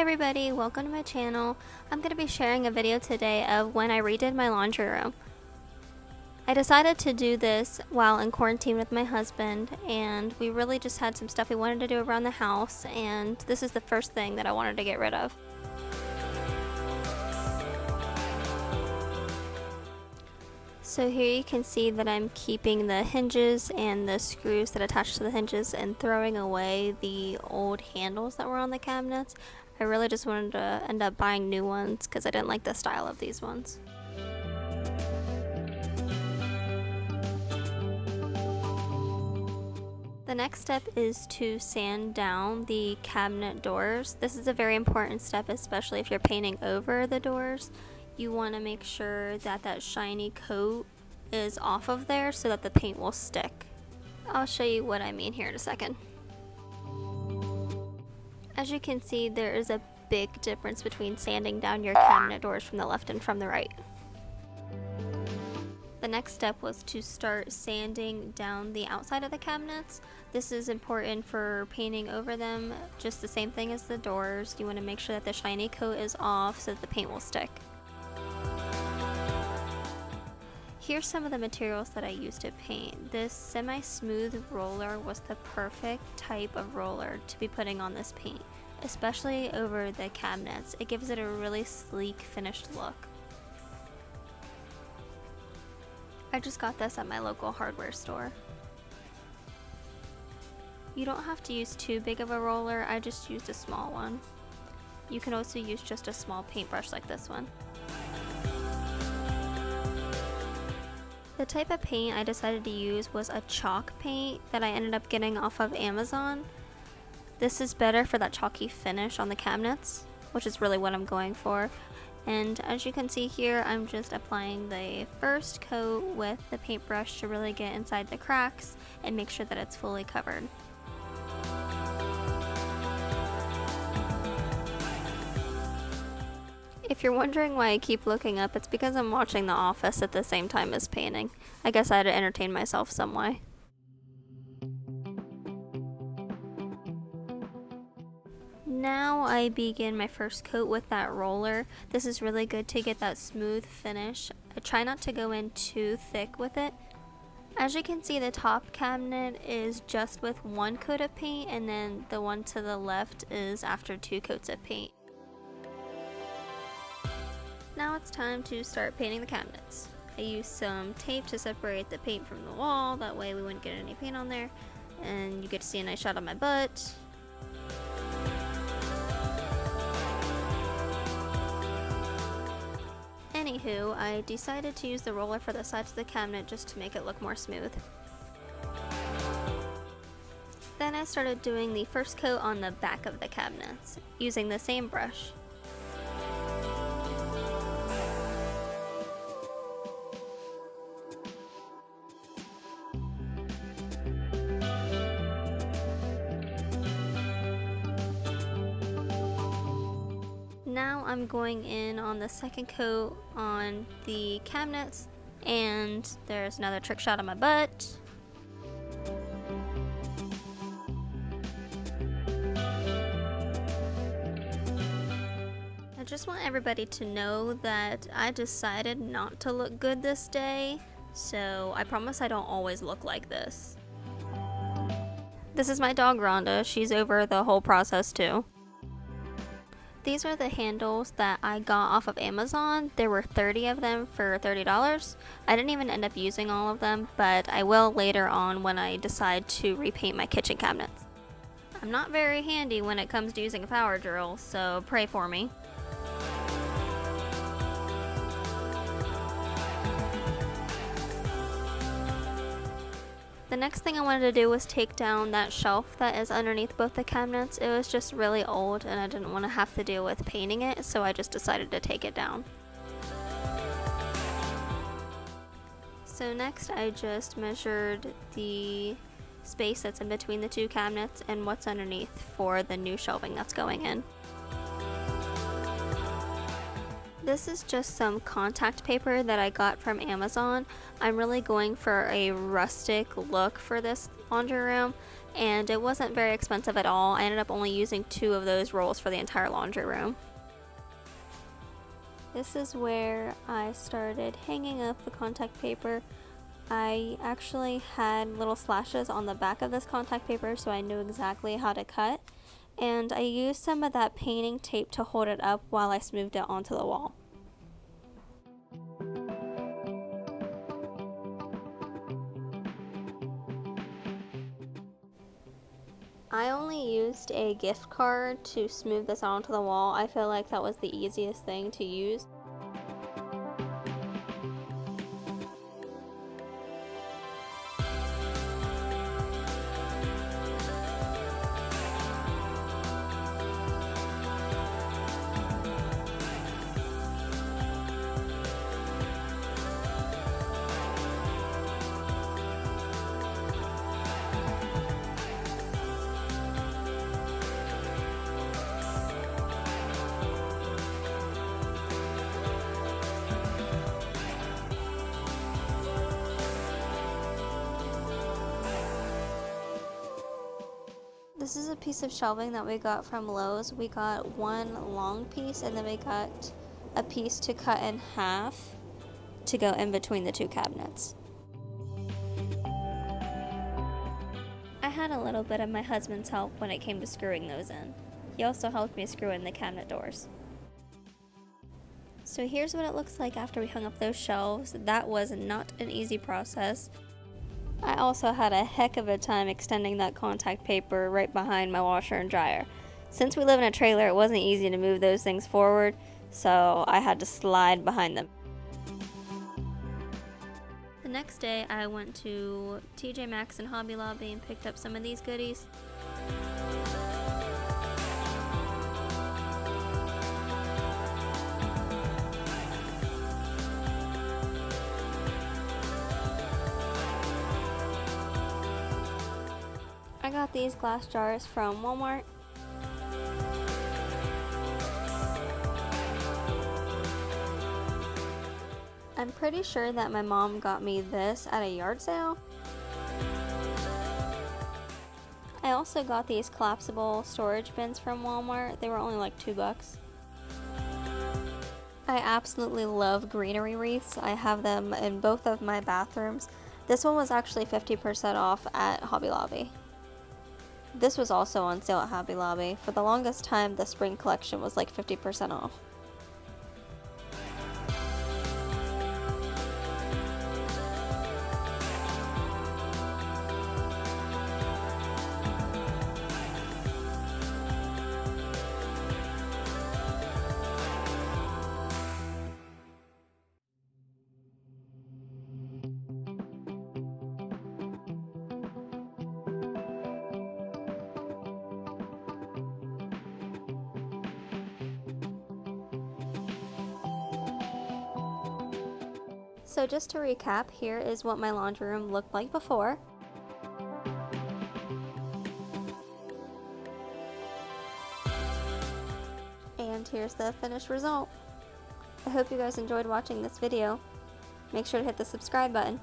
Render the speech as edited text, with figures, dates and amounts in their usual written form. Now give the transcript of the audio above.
everybody, welcome to my channel. I'm going to be sharing a video today of when I redid my laundry room. I decided to do this while in quarantine with my husband, and we really just had some stuff we wanted to do around the house, and this is the first thing that I wanted to get rid of. So here you can see that I'm keeping the hinges and the screws that attach to the hinges and throwing away the old handles that were on the cabinets. I really just wanted to end up buying new ones because I didn't like the style of these ones. The next step is to sand down the cabinet doors. This is a very important step, especially if you're painting over the doors. You want to make sure that that shiny coat is off of there so that the paint will stick. I'll show you what I mean here in a second. As you can see, there is a big difference between sanding down your cabinet doors from the left and from the right. The next step was to start sanding down the outside of the cabinets. This is important for painting over them, just the same thing as the doors. You want to make sure that the shiny coat is off so that the paint will stick. Here's some of the materials that I used to paint. This semi-smooth roller was the perfect type of roller to be putting on this paint, especially over the cabinets. It gives it a really sleek, finished look. I just got this at my local hardware store. You don't have to use too big of a roller, I just used a small one. You can also use just a small paintbrush like this one. The type of paint I decided to use was a chalk paint that I ended up getting off of Amazon. This is better for that chalky finish on the cabinets, which is really what I'm going for. And as you can see here, I'm just applying the first coat with the paintbrush to really get inside the cracks and make sure that it's fully covered. If you're wondering why I keep looking up, it's because I'm watching The Office at the same time as painting. I guess I had to entertain myself some way. Now I begin my first coat with that roller. This is really good to get that smooth finish. I try not to go in too thick with it. As you can see, the top cabinet is just with one coat of paint, and then the one to the left is after 2 coats of paint. Now it's time to start painting the cabinets. I used some tape to separate the paint from the wall, that way we wouldn't get any paint on there, and you get to see a nice shot of my butt. Anywho, I decided to use the roller for the sides of the cabinet just to make it look more smooth. Then I started doing the first coat on the back of the cabinets, using the same brush. Now I'm going in on the second coat on the cabinets, and there's another trick shot of my butt. I just want everybody to know that I decided not to look good this day, so I promise I don't always look like this. This is my dog Rhonda. She's over the whole process too. These are the handles that I got off of Amazon. There were 30 of them for $30. I didn't even end up using all of them, but I will later on when I decide to repaint my kitchen cabinets. I'm not very handy when it comes to using a power drill, so pray for me. The next thing I wanted to do was take down that shelf that is underneath both the cabinets. It was just really old and I didn't want to have to deal with painting it, so I just decided to take it down. So next I just measured the space that's in between the 2 cabinets and what's underneath for the new shelving that's going in. This is just some contact paper that I got from Amazon. I'm really going for a rustic look for this laundry room, and it wasn't very expensive at all. I ended up only using 2 of those rolls for the entire laundry room. This is where I started hanging up the contact paper. I actually had little slashes on the back of this contact paper so I knew exactly how to cut, and I used some of that painting tape to hold it up while I smoothed it onto the wall. I only used a gift card to smooth this onto the wall. I feel like that was the easiest thing to use. This is a piece of shelving that we got from Lowe's. We got one long piece and then we got a piece to cut in half to go in between the 2 cabinets. I had a little bit of my husband's help when it came to screwing those in. He also helped me screw in the cabinet doors. So here's what it looks like after we hung up those shelves. That was not an easy process. I also had a heck of a time extending that contact paper right behind my washer and dryer. Since we live in a trailer, it wasn't easy to move those things forward, so I had to slide behind them. The next day, I went to TJ Maxx and Hobby Lobby and picked up some of these goodies. I got these glass jars from Walmart. I'm pretty sure that my mom got me this at a yard sale. I also got these collapsible storage bins from Walmart. They were only like $2. I absolutely love greenery wreaths. I have them in both of my bathrooms. This one was actually 50% off at Hobby Lobby. This was also on sale at Hobby Lobby. For the longest time, the spring collection was like 50% off. So just to recap, here is what my laundry room looked like before. And here's the finished result. I hope you guys enjoyed watching this video. Make sure to hit the subscribe button.